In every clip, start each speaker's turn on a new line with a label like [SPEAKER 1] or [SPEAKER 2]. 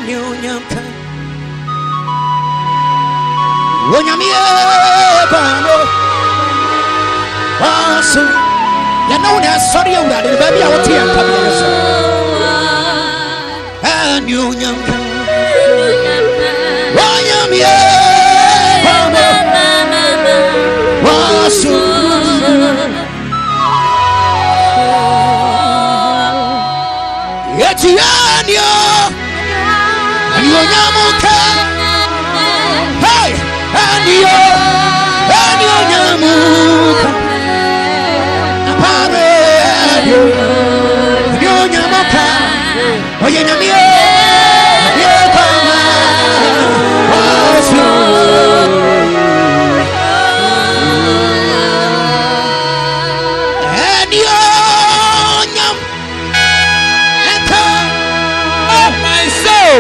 [SPEAKER 1] Anuonyam Nyame Oguama Wasu ya know na sorry you that the baby out here come Anuonyam Nyame Oguama Wasu Yetianyo Anuonyam Hey Anuonyam Apare Anuonyam Oye Nyame Oguama Wasu Anuonyam of my soul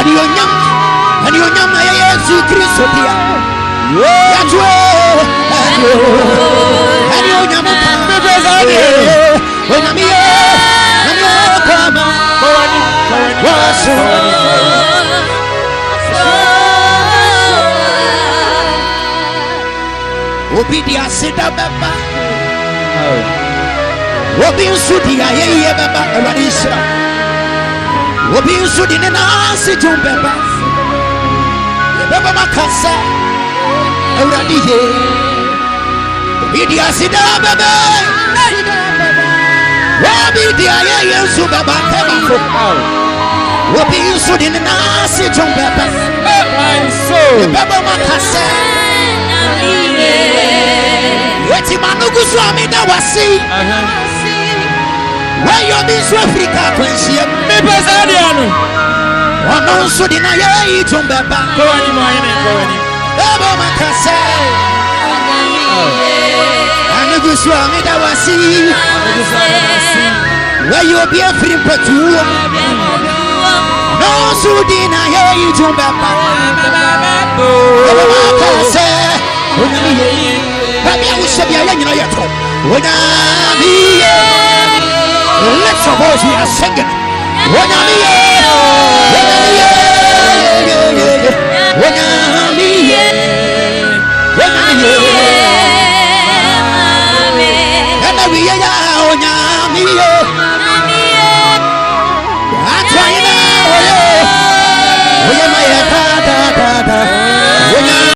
[SPEAKER 1] Anuonyam Anuonyam na Yesu Kristo dia. Yajwe. Anuonyam mbezani. Nyame Oguama Wasu. Obi dia seda baba. Obi nsudi ayeye baba ewadisha. Obi nsudi na asijum baba. Baba makasa uradiye Obidia sida baba Obidia yesu baba temako Obi nsudi na asijum baba Baba makasa Yeti manugusu amida wasi Wayo bisu Afrika kwenshi Mipezani anu Ono nsudi na ye itumbeba Kowani mwayene kowani Baba makase Anugusu amida wasi Wayo biye frimpetuo Ono nsudi na ye itumbeba Baba makase Onyamiye Babi awushabia ya nyina yeto Onyamiye Lift your voice, we are singing Onyamiye Onyamiye